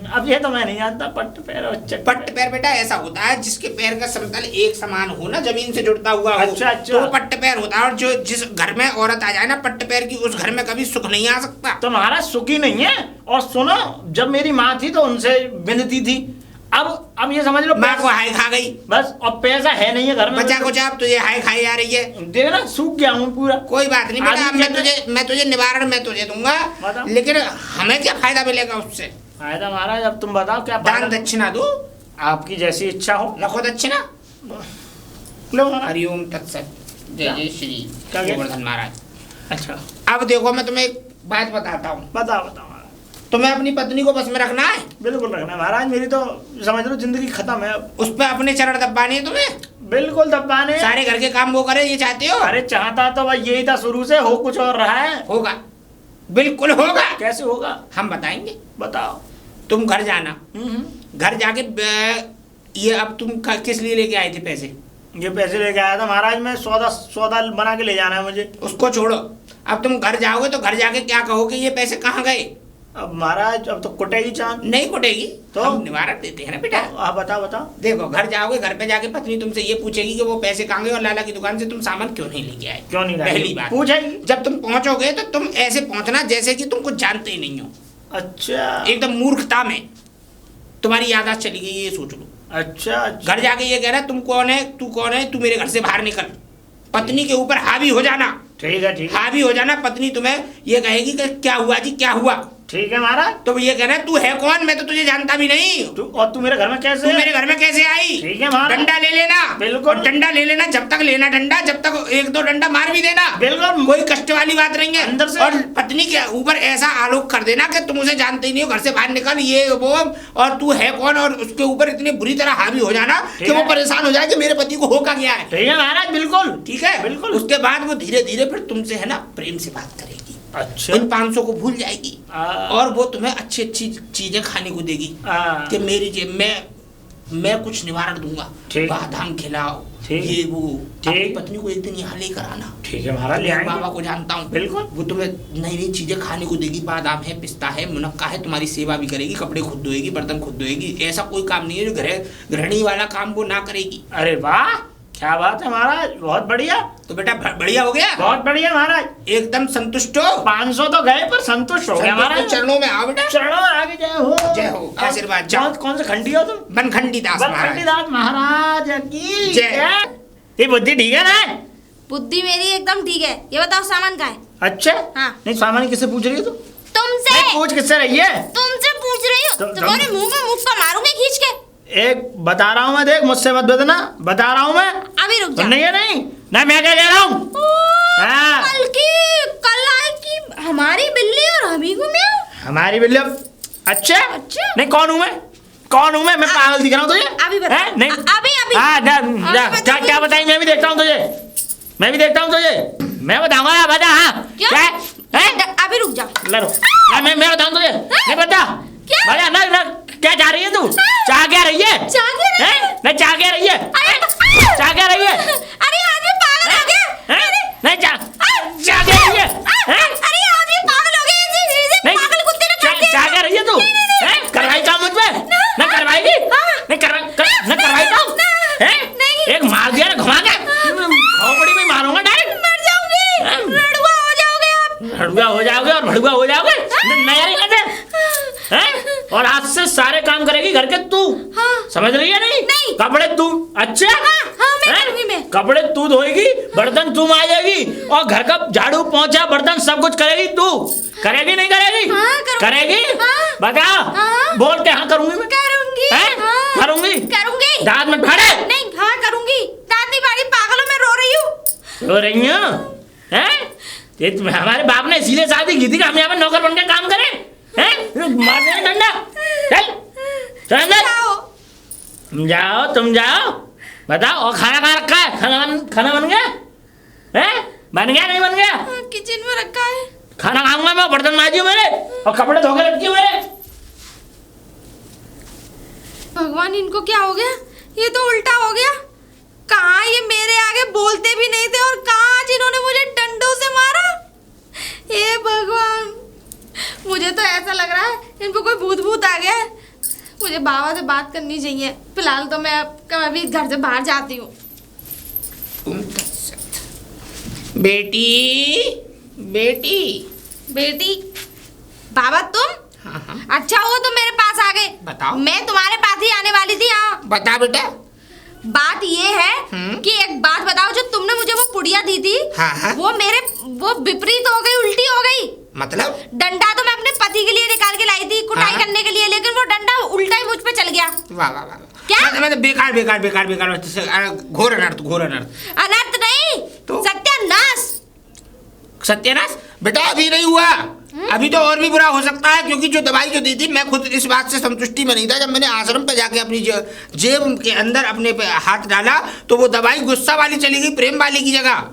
अब ये तो मैं नहीं जानता, पट्ट पैर और चट्ट पट्ट पैर बेटा ऐसा होता है जिसके पैर का समतल एक समान हो ना, जमीन से जुड़ता हुआ हो, अच्छा, अच्छा। तो वो पट्ट पैर होता है। और जो जिस घर में औरत आ जाए ना पट्ट पैर की, उस घर में कभी सुख नहीं आ सकता। तो महाराज सुखी नहीं है। और सुनो, जब मेरी माँ थी तो उनसे विनती थी, अब ये समझ लो माँ को हाय खा गई बस, और पैसा है नहीं है घर में। बचा कुछ अब तुझे हाय खाई आ रही है, देख ना सूख गया हूँ पूरा। कोई बात नहीं बेटा, आदमी मैं तुझे निवारण मैं तुझे दूंगा, बताओ। लेकिन हमें क्या फायदा मिलेगा उससे? फायदा महाराज अब तुम बताओ क्या दान फायदा? दक्षिणा दो, आपकी जैसी इच्छा हो। रखो दक्षिणा। लो महाराज। हरिओम तत्सत। जय जय श्री क्या कहे? गोवर्धन महाराज। अच्छा अब देखो मैं तुम्हें एक बात बताता हूँ, बताओ महाराज। तुम्हें अपनी पत्नी को बस में रखना है, बिल्कुल रखना है महाराज, मेरी तो समझ लो जिंदगी खत्म है अब। उस पर अपने चरण दबाने हैं तुम्हें, बिल्कुल दबाने। सारे घर के काम वो करे, ये चाहते हो? अरे चाहता तो भाई यही था शुरू से, हो कुछ और रहा है। होगा, बिल्कुल होगा। कैसे होगा हम बताएंगे। बताओ। तुम घर जाना, हम्म। घर जाके ये अब तुम किस लिए लेके आए थे पैसे? ये पैसे लेके आया था महाराज, मैं सौदा बना के ले जाना है मुझे। उसको छोड़ो, अब तुम घर जाओगे तो घर जाके क्या कहोगे, ये पैसे कहाँ गए? अब महाराज अब तो कुटेगी चांद। नहीं कुटेगी तो? हम निवारण देते हैं ना बेटा। आप बताओ बताओ। देखो घर जाओगे, घर पे जाके पत्नी तुमसे ये पूछेगी कि वो पैसे कहाँ गए और लाला की दुकान से तुम सामान क्यों नहीं लेके आए। क्यों नहीं लाए? पहली बात पूछेगी। जब तुम पहुंचोगे तो तुम ऐसे पहुंचना जैसे कि तुम कुछ जानते ही नहीं हो, अच्छा एकदम मूर्खता में तुम्हारी याददाश्त चली गई, ये सोच लो। अच्छा। घर जाके ये कहना तुम कौन है, तू कौन है, तू मेरे घर से बाहर निकल। पत्नी के ऊपर हावी हो जाना, ठीक है ठीक है हावी हो जाना। पत्नी तुम्हें ये कहेगी कि क्या हुआ जी, क्या हुआ? ठीक है महाराज। तो ये कहना तू है कौन, मैं तो तुझे जानता भी नहीं। और तू मेरे घर में कैसे? तू मेरे घर में कैसे आई? ठीक है महाराज। डंडा ले लेना, बिल्कुल। और डंडा ले लेना, जब तक लेना डंडा, जब तक एक दो डंडा मार भी देना, बिल्कुल। कोई कष्ट वाली बात नहीं है अंदर से। और पत्नी के ऊपर ऐसा आलोक कर देना कि तुम उसे जानते ही नहीं हो, घर से बाहर निकल, ये वो, और तू है कौन, और उसके ऊपर इतनी बुरी तरह हावी हो जाना कि वो परेशान हो जाए कि मेरे पति को होगा क्या है। ठीक है महाराज, बिल्कुल ठीक है बिल्कुल। उसके बाद वो धीरे धीरे फिर तुमसे है ना प्रेम से बात करेगी, अच्छा। उन 500 को भूल जाएगी, और वो तुम्हें अच्छी अच्छी चीजें खाने को देगी कि मेरी जेब मैं कुछ निवारण दूंगा, ठीक। बादाम खिलाओ, ठीक। ये वो। ठीक। अपनी पत्नी को एक दिन यहाँ लेकर आना, ठीक है महाराज, ले मैं आएंगे। बाबा को जानता हूँ, बिल्कुल। वो तुम्हें नई नई चीजें खाने को देगी, बादाम है, पिस्ता है, मुनक्का है, तुम्हारी सेवा भी करेगी, कपड़े खुद धोएगी, बर्तन खुद धोएगी। ऐसा कोई काम नहीं है जो गृहिणी वाला काम वो ना करेगी। अरे वाह, क्या बात है महाराज, बहुत बढ़िया। तो बेटा बढ़िया हो गया, बहुत बढ़िया महाराज, एकदम संतुष्ट हो। 500 तो गए पर संतुष्ट हो गया महाराज। चरणों में आओ बेटा, चरणों में आगे जय हो। जय हो, आशीर्वाद। जाओ। कौन से खंडी हो तुम? बनखंडी दास महाराज। बनखंडी दास महाराज की जय। ये बुद्धि ठीक है ना? बुद्धि मेरी एकदम ठीक है। ये बताओ सामान कहाँ है? अच्छा। हाँ। नहीं सामान किससे पूछ रही है तू? तुमसे। नहीं, पूछ किससे रही है? तुमसे पूछ रही हूँ। तुम्हारे मुंह में मुक्का मारूंगी खींच के। एक बता रहा हूँ मैं, देख मुझसे मत बदलना, बता रहा हूँ मैं। अभी रुक जा। नहीं है नहीं ना, मैं क्या कह रहा हूँ? हाँ। कल आएगी हमारी बिल्ली और हम ही घूमे। हमारी बिल्ली? अच्छा अच्छा। नहीं, कौन हूँ मैं पागल दिख रहा हूँ तुझे? अभी बता। हैं? नहीं अभी हाँ बता। क्या बताई, मैं भी देखता हूँ तुझे, मैं बताऊंगा। बता। हाँ क्या? क्या है? अभी रुक जा। लड़ो ना, मैं बताऊँ तुझे, नहीं बता। क्या? बता ना, क्या चाह रही है तू? चाह क्या रही है? चाह क्या रही है? हैं? नहीं चाह क्या रही है? चाह क्या रही है? अरे आदमी पागल हो गया। हैं? नहीं चाह क्या रही है? हैं? अरे आदमी पागल हो गया। इसे नहीं पागल कुत्ते ने काट दिया। चाह क्या रही है तू? हैं? करवाई काम मुझ पे? ना करवाएगी? नहीं करवाई काम? हैं? नहीं। एक मार दिया ना घुमा के, खोपड़ी में मारूंगा डायरेक्ट। मर जाऊंगी। रड़ुआ हो जाओगे आप। भड़ुआ हो जाओगे और भड़ुआ हो जाओगे। नया हैं? और आज से सारे काम करेगी घर के तू। हाँ। समझ रही है? नहीं कपड़े तू। अच्छा। हाँ, मैं करूंगी मैं। कपड़े तू धोएगी, बर्तन तू मांजेगी, और घर का झाड़ू पोंछा बर्तन सब कुछ करेगी तू। करेगी नहीं करेगी? हाँ, करेगी। हाँ। बता। हाँ। बोल के हाँ करूंगी मैं। करूंगी। हैं? हाँ। करूंगी दांत में फाड़े। नहीं हाँ करूंगी। दांत नहीं फाड़ी, पागलों में रो रही हूँ। रो रही हूँ? हैं? ये हमारे बाप ने इसीलिए शादी की थी कि हम यहाँ पे नौकर बन के काम करें। हैं? मार देंगे डंडा। चल अंदर। तुम जाओ बताओ। और खाना कहाँ रखा है? खाना बन गया? हैं? बन गया नहीं बन गया? किचन में रखा है। खाना खाऊंगा मैं, बर्तन मांजी मेरे, और कपड़े धो के रखी मेरे। भगवान इनको क्या हो गया? ये तो उल्टा हो गया। कहाँ ये मेरे आगे बोलते भी नहीं थे और कहाँ आज इन्होंने मुझे डंडों से मारा। हे भगवान, मुझे तो ऐसा लग रहा है इनको कोई भूत आ गया है। मुझे बाबा से बात करनी चाहिए। फिलहाल तो मैं अभी घर से बाहर जाती हूँ। बेटी बेटी बेटी बाबा तुम? हाँ हाँ अच्छा हुआ तुम मेरे पास आ गए। बताओ। मैं तुम्हारे पास ही आने वाली थी। हाँ बता बेटा। बात ये है कि एक बात बताओ, जो तुमने मुझे वो पुड़िया दी थी हाँ, हाँ। वो विपरीत हो गई, उल्टी हो गई। मतलब डंडा तो मैं अपने पति के लिए निकाल के लाई थी कुटाई हाँ। करने के लिए, लेकिन वो डंडा उल्टा ही मुझ पे चल गया। वाह वाह वाह। क्या? मतलब बेकार बेकार बेकार बेकार, घोर अनर्थ घोर अनर्थ। अनर्थ नहीं तो? सत्यानाश। सत्यानाश बेटा अभी नहीं हुआ, अभी तो और भी बुरा हो सकता है, क्योंकि जो दवाई जो दी थी मैं खुद इस बात से संतुष्टि में नहीं था। जब मैंने आश्रम पे जाके अपनी जेब के अंदर अपने पे हाथ डाला तो वो दवाई गुस्सा वाली चली गई, प्रेम वाली की जगह।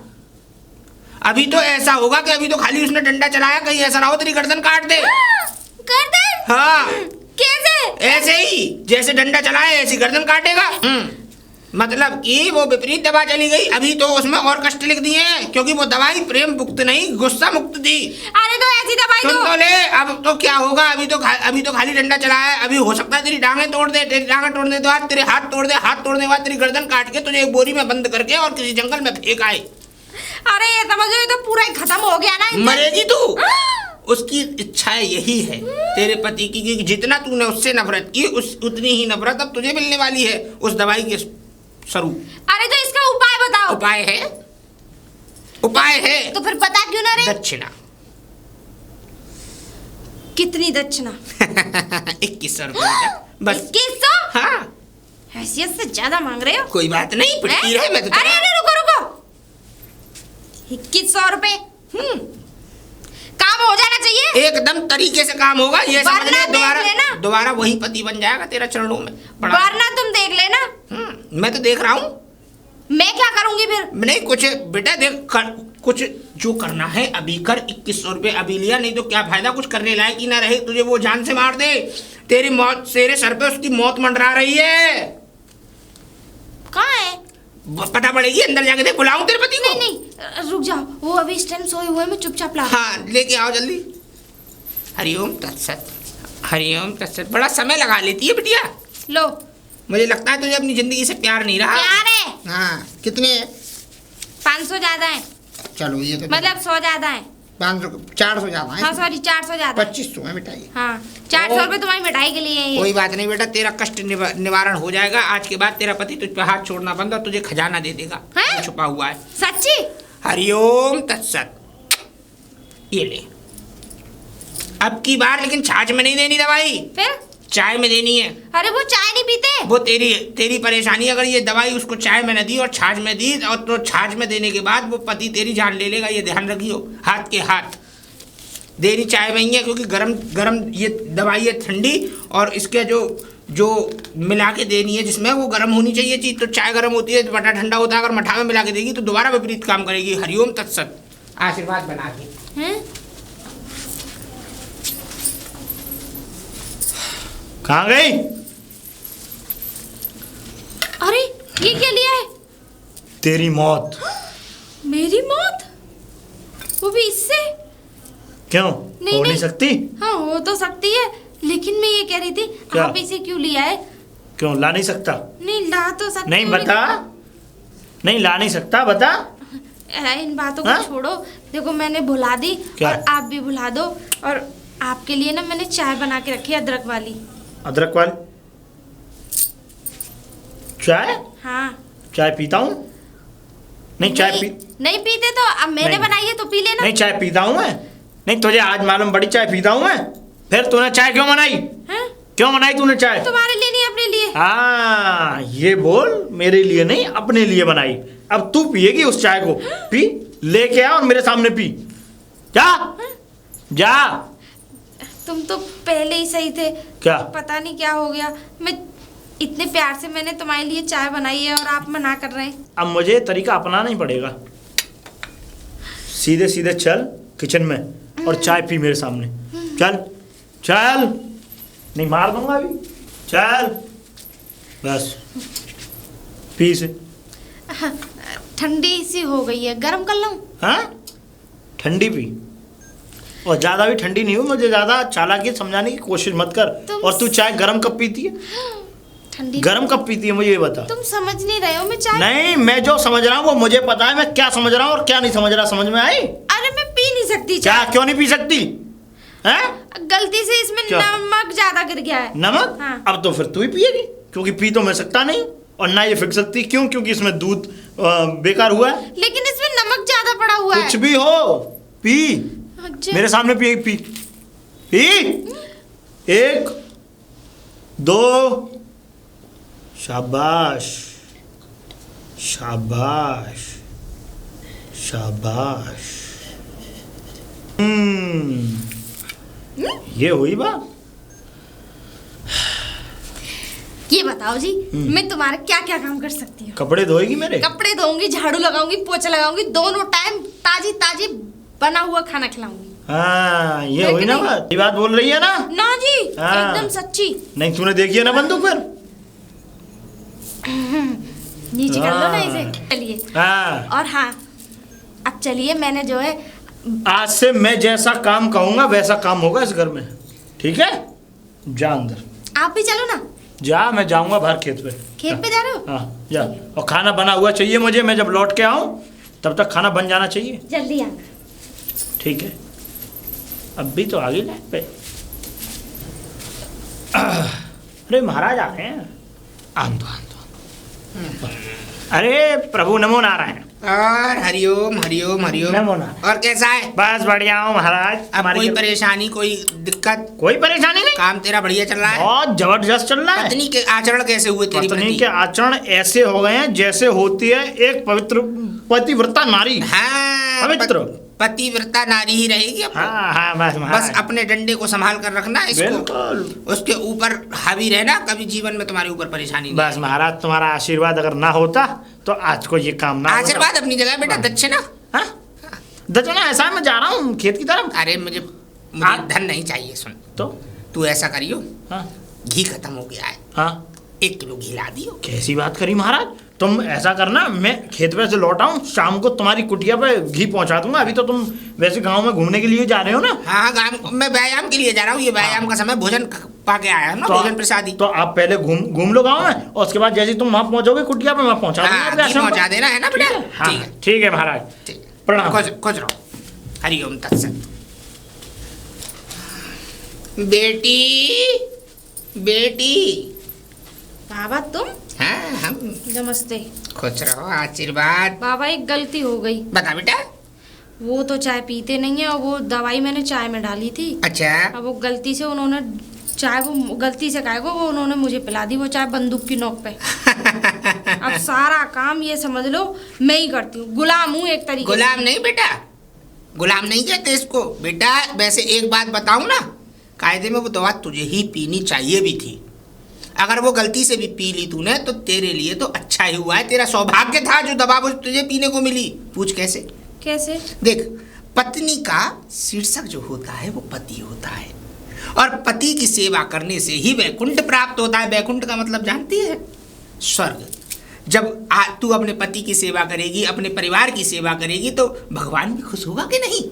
अभी तो ऐसा होगा कि अभी तो खाली उसने डंडा चलाया, कहीं ऐसा ना हो तेरी गर्दन काट दे। गर्दन? हाँ कैसे? ऐसे ही जैसे डंडा चलाया ऐसी गर्दन काटेगा। मतलब कि वो विपरीत दवा चली गई। अभी तो उसमें और कष्ट लिख दिए हैं, क्योंकि वो दवाई प्रेम मुक्त नहीं गुस्सा मुक्त थी। अरे तो ऐसी दवाई सुन तो ले, अब तो क्या होगा, अभी तो खाली डंडा चलाया है। अभी हो सकता है तेरी टांगें तोड़ दे, तेरी टांगें तोड़ने के बाद तेरे हाथ तोड़ दे, हाथ तोड़ने के बाद तेरी गर्दन काट के तुझे एक बोरी में बंद करके और किसी जंगल में फेंक आए। अरे ये समझो, ये तो पूरा ही खत्म हो गया ना। मरेगी तू। उसकी इच्छा यही है तेरे पति की कि जितना तूने उससे नफरत की उतनी ही नफरत अब तुझे मिलने वाली है उस दवाई के स्वरूप। अरे तो इसका उपाय बताओ। उपाय है, उपाय है। तो फिर बता क्यों ना रहे? दक्षिणा। कितनी दक्षिणा? 2100 रुपये बस। 2100? हाँ हैसियत से ज्यादा मांग रहे हो। कोई बात नहीं, पिटती रहे। मैं तो अरे अरे रुको रुको, 2100 रुपए काम हो जाना चाहिए। एकदम तरीके से काम होगा, ये समझ ले। वरना दोबारा वही पति बन जाएगा तेरा चरणों में। वरना तुम देख लेना। मैं तो देख रहा हूँ। मैं क्या करूंगी फिर? नहीं कुछ बेटा देख कुछ जो करना है अभी कर। 2100 रुपये अभी लिया, नहीं तो क्या फायदा, कुछ करने लायक ही ना रहे, तुझे वो जान से मार दे। तेरी मौत तेरे सर पे उसकी मौत मंडरा रही है। कहाँ है? पता पड़ेगी, अंदर जाके देख। बुलाऊं तेरे पति को? नहीं नहीं रुक जाओ, वो अभी इस टाइम सोए हुए, मैं चुपचाप ला। हाँ लेके आओ जल्दी। हरिओम तत्सत, हरिओम तत्सत। बड़ा समय लगा लेती है बिटिया। लो। मुझे लगता है तुझे अपनी जिंदगी से प्यार नहीं रहा। प्यार है। हाँ कितने? 500 ज्यादा है। चलो ये तो मतलब 100 ज्यादा है। 500 400 ज्यादा है। हाँ सॉरी 400 ज्यादा है। 2500 है मिठाई। हाँ 400 रुपए तुम्हारी मिठाई के लिए है ये। कोई बात नहीं बेटा, तेरा कष्ट निवारण हो जाएगा। आज के बाद तेरा पति तुझ पे हाथ छोड़ना बंद और तुझे खजाना दे देगा हैं? जो छुपा हुआ है। सच्ची? हरिओम तत्सत। ये ले। अब की बार लेकिन छाछ में नहीं देनी दवाई, फिर चाय में देनी है। अरे वो चाय नहीं पीते। वो तेरी परेशानी, अगर ये दवाई उसको चाय में न दी और छाछ में दी, और तो छाछ में देने के बाद वो पति तेरी जान ले लेगा, ये ध्यान रखियो। हाथ के हाथ देनी चाय में ही है, क्योंकि गरम गरम ये दवाई है ठंडी, और इसके जो मिला के देनी है जिसमें वो गर्म होनी चाहिए चीज़। तो चाय गर्म होती है, मठा ठंडा होता है। अगर मठा में मिला के देगी तो दोबारा विपरीत काम करेगी। हरिओम तत्सत। आशीर्वाद बना के। हैं? कहाँ गई? अरे ये क्या लिया है? तेरी मौत। मेरी मौत? वो भी इससे? क्यों? नहीं, हो नहीं नहीं। सकती? हाँ हो तो सकती है, लेकिन मैं ये कह रही थी क्या? आप इसे क्यों लिया है? क्यों ला नहीं सकता? नहीं ला तो सकती नहीं हूँ, बता। नहीं ला नहीं सकता, बता। इन बातों को हाँ? छोड़ो। देखो मैंने भुला दी क्या? और आप भी भुला दो। और आपके लिए ना मैंने चाय बना के रखी है, अदरक वाली। अदरक वाली चाय? हाँ चाय पीता हूँ? नहीं चाय पी नहीं पीते तो अब मैंने नहीं। बनाई है तो पी लेना। नहीं चाय पीता हूँ मैं। नहीं तुझे आज मालूम बड़ी चाय पीता हूँ मैं। फिर तूने चाय क्यों बनाई? हैं? क्यों बनाई तूने चाय? तुम्हारे लिए नहीं अपने लिए। हाँ ये बोल, मेरे लिए नहीं अपने लिए बनाई। अब तू पिएगी उस चाय को। पी, लेके आ और मेरे सामने पी। जा जा। तुम तो पहले ही सही थे। क्या? पता नहीं क्या हो गया। मैं इतने प्यार से मैंने तुम्हारे लिए चाय बनाई है और आप मना कर रहे हैं। अब मुझे तरीका अपनाना ही पड़ेगा। सीधे सीधे चल किचन में और चाय पी मेरे सामने। चल चल, नहीं मार दूंगा अभी। चल बस पी इसे। ठंडी सी हो गई है, गर्म कर लूं? हाँ ठंडी पी। और ज्यादा भी ठंडी नहीं हो, मुझे ज्यादा चालाकी समझाने की कोशिश मत कर। और तू चाय गरम कब पीती है? ठंडी गरम कब पीती है मुझे ये बता। तुम समझ नहीं रहे हो, मैं चाय नहीं, मैं जो समझ रहा हूँ वो मुझे पता है, मैं क्या समझ रहा हूँ और क्या नहीं समझ रहा, समझ में आई? अरे मैं पी नहीं सकती क्या, चाय। क्यों नहीं पी सकती है? गलती से इसमें क्या? नमक ज्यादा गिर गया है। नमक? हाँ। अब तो फिर तू ही पिएगी, क्योंकि पी तो मैं सकता नहीं और ना ये फेंक सकती। क्यों? क्योंकि इसमें दूध बेकार हुआ है। लेकिन इसमें नमक ज्यादा पड़ा हुआ है। कुछ भी हो, पी। अच्छा। मेरे सामने पी पी पी। 1 2 शाबाश शाबाश शाबाश। ये हुई बात। ये बताओ जी, मैं तुम्हारा क्या क्या काम कर सकती हूँ? कपड़े धोएगी मेरे? कपड़े धोऊंगी, झाड़ू लगाऊंगी, पोछा लगाऊंगी, दोनों टाइम ताजी ताजी बना हुआ खाना खिलाऊंगी। हाँ, ये है हुई कि ना नहीं? बात। ये बात बोल रही है ना? ना जी, हाँ। एकदम सच्ची। नहीं, तूने देखी है ना बंदूक पर? नीचे कर लो ना हाँ। इसे। चलिए। हाँ, और हाँ, अब चलिए, मैंने जो है आज से मैं जैसा काम कहूंगा वैसा काम होगा इस घर में, ठीक है? जा अंदर। आप भी चलो ना। जा, मैं जाऊंगा बाहर खेत पे। खेत पे जा रहे हो? हाँ, जा। और खाना बना हुआ चाहिए मुझे, मैं जब लौट के आऊं तब तक खाना बन जाना चाहिए, जल्दी आना। ठीक है? अब भी तो आ गई लाइन पे। अरे महाराज आ रहे हैं। आन दो, आन दो। अरे प्रभु नमो नारायण। और हरिओम हरिओम हरिओम। नमो नारायण। और कैसा है? बस बढ़िया हूँ महाराज। अब हमारी कोई जो- परेशानी, कोई दिक्कत? कोई परेशानी नहीं, काम तेरा बढ़िया चल रहा है? बहुत जबरदस्त चल रहा है। पत्नी के आचरण कैसे हुए तेरी पत्नी प्रति? के आचरण ऐसे हो गए हैं जैसे होती है एक पवित्र पतिव्रता नारी। हाँ, पवित्र। पतिव्रता नारी ही रहेगी अब। हाँ हाँ, बस बस महाराज। अपने डंडे को संभाल कर रखना, इसको बिल्कुल। उसके ऊपर हावी रहना, कभी जीवन में तुम्हारे ऊपर परेशानी नहीं। बस महाराज, तुम्हारा आशीर्वाद अगर ना होता तो आज को ये काम ना होता। आशीर्वाद अपनी जगह बेटा, दक्षिणा। हाँ? दक्षिणा ऐसा है, मैं जा रहा हूँ खेत की तरफ। अरे मुझे हाँ? धन नहीं चाहिए। सुन, तो तू ऐसा करियो, हाँ घी खत्म हो गया है, हाँ, 1 किलो घी ला दियो। कैसी बात करी महाराज? तुम ऐसा करना, मैं खेत पे से लौट आऊं, शाम को तुम्हारी कुटिया पे घी पहुंचा दूंगा। अभी तो तुम वैसे गांव में घूमने के लिए जा रहे हो ना? हाँ, मैं व्यायाम के लिए जा रहा हूँ, ये व्यायाम का समय, भोजन पाके आया है ना, भोजन प्रसादी। तो आप पहले घूम लो गांव में, और उसके बाद जैसे तुम वहां पहुंचोगे कुटिया पे, मैं पहुंचा दूंगा हाँ, आपके घी आश्रम पर। पहुंचा देना है ना बेटा? हाँ, ठीक है, ठीक है महाराज। ठीक है। प्रणाम। खुश रहो। हरिओम तत्सत। बेटी, बेटी। बाबा तुम? हाँ, हम। नमस्ते। खुश रहो, आशीर्वाद। बाबा एक गलती हो गई। बता बेटा। वो तो चाय पीते नहीं है, और वो दवाई मैंने चाय में डाली थी। अच्छा। अब वो गलती से उन्होंने चाय, वो गलती से खाएगा, वो उन्होंने मुझे पिला दी वो चाय बंदूक की नोक पे। अब सारा काम ये समझ लो मैं ही करती हूँ, गुलाम हूँ एक तरीके से। गुलाम नहीं बेटा, गुलाम नहीं कहते इसको बेटा। वैसे एक बात बताऊं ना, कायदे में वो दवा तुझे ही पीनी चाहिए भी थी। अगर वो गलती से भी पी ली तूने तो तेरे लिए तो अच्छा ही हुआ है, तेरा सौभाग्य था जो दवा वो तुझे पीने को मिली। पूछ कैसे? कैसे? देख, पत्नी का शीर्षक जो होता है वो पति होता है, और पति की सेवा करने से ही वैकुंठ प्राप्त होता है। वैकुंठ का मतलब जानती है? स्वर्ग। जब तू अपने पति की सेवा करेगी, अपने परिवार की सेवा करेगी, तो भगवान भी खुश होगा कि नहीं?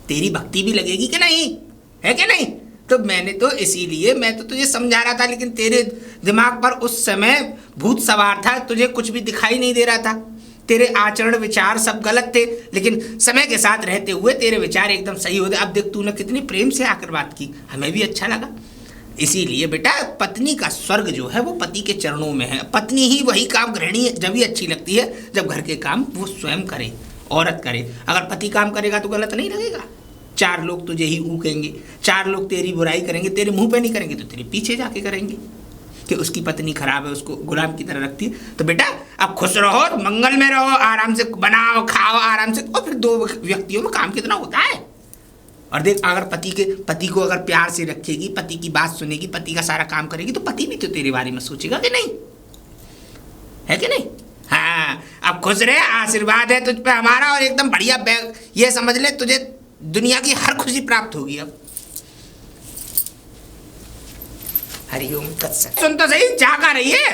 तेरी भक्ति भी लगेगी कि नहीं? है कि नहीं? तो मैंने तो इसीलिए मैं तो तुझे समझा रहा था, लेकिन तेरे दिमाग पर उस समय भूत सवार था, तुझे कुछ भी दिखाई नहीं दे रहा था। तेरे आचरण विचार सब गलत थे, लेकिन समय के साथ रहते हुए तेरे विचार एकदम सही होते। अब देख, तूने कितनी प्रेम से आकर बात की, हमें भी अच्छा लगा। इसीलिए बेटा, पत्नी का स्वर्ग जो है वो पति के चरणों में है। पत्नी ही वही काम, गृहिणी जब भी अच्छी लगती है जब घर के काम वो स्वयं करे, औरत करे। अगर पति काम करेगा तो गलत नहीं लगेगा। 4 लोग तुझे ही ऊकेंगे, 4 लोग तेरी बुराई करेंगे, तेरे मुंह पे नहीं करेंगे तो तेरे पीछे जाके करेंगे कि उसकी पत्नी खराब है, उसको गुलाम की तरह रखती है। तो बेटा अब खुश रहो, मंगल में रहो, आराम से बनाओ खाओ आराम से। और फिर 2 व्यक्तियों में काम कितना होता है। और देख, अगर पति को अगर प्यार से रखेगी, पति की बात सुनेगी, पति का सारा काम करेगी, तो पति भी तो तेरे बारे में सोचेगा कि नहीं? है कि नहीं? हाँ, अब खुश रहे, आशीर्वाद है तुझ पे हमारा, और एकदम बढ़िया बैग, ये समझ ले तुझे दुनिया की हर खुशी प्राप्त होगी। अब हरिओम तत्सत। सुन तो सही, चाह का रही है?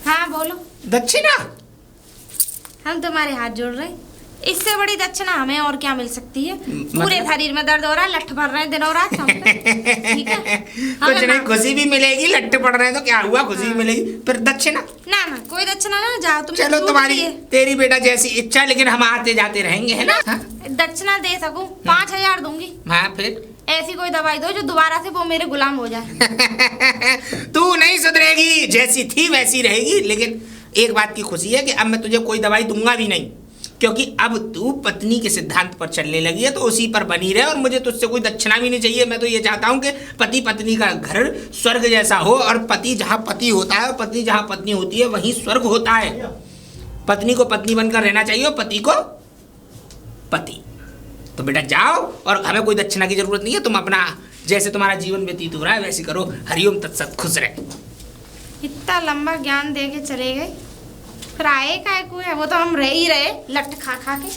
हाँ बोलो। दक्षिणा। हम तुम्हारे हाथ जोड़ रहे हैं। इससे बड़ी दक्षिणा हमें और क्या मिल सकती है? मतलब? पूरे शरीर में दर्द हो रहा है, लठ भर रहे हैं दिनों रात हम पे। ठीक है, कुछ नहीं, खुशी भी मिलेगी, लट्टे पड़ रहे हैं तो क्या हुआ, खुशी भी मिलेगी, फिर दक्षिणा। ना ना कोई दक्षिणा ना, जाओ तुम। चलो तुम्हारी तेरी बेटा जैसी इच्छा, लेकिन हम आते जाते रहेंगे, है ना? हाँ? दक्षिणा दे सकूं 5,000 दूंगी। हाँ फिर ऐसी कोई दवाई दो जो दोबारा से वो मेरे गुलाम हो जाए। तू नहीं सुधरेगी, जैसी थी वैसी रहेगी। लेकिन एक बात की खुशी है कि अब मैं तुझे कोई दवाई दूंगा भी नहीं, क्योंकि अब तू पत्नी के सिद्धांत पर चलने लगी है, तो उसी पर बनी रहे। और मुझे तुझसे कोई दक्षिणा भी नहीं चाहिए। मैं तो ये चाहता हूँ कि पति पत्नी का घर स्वर्ग जैसा हो, और पति जहाँ पति होता है और पत्नी जहाँ पत्नी होती है वहीं स्वर्ग होता है। पत्नी को पत्नी बनकर रहना चाहिए और पति को पति। तो बेटा जाओ, और हमें कोई दक्षिणा की जरूरत नहीं है। तुम अपना जैसे तुम्हारा जीवन व्यतीत हो रहा है वैसे करो। हरिओम तत्सत, खुश रहे। इतना लंबा ज्ञान दे के चले गए, फिर आए काय को है? वो तो हम रह ही रहे लठ खा खा के।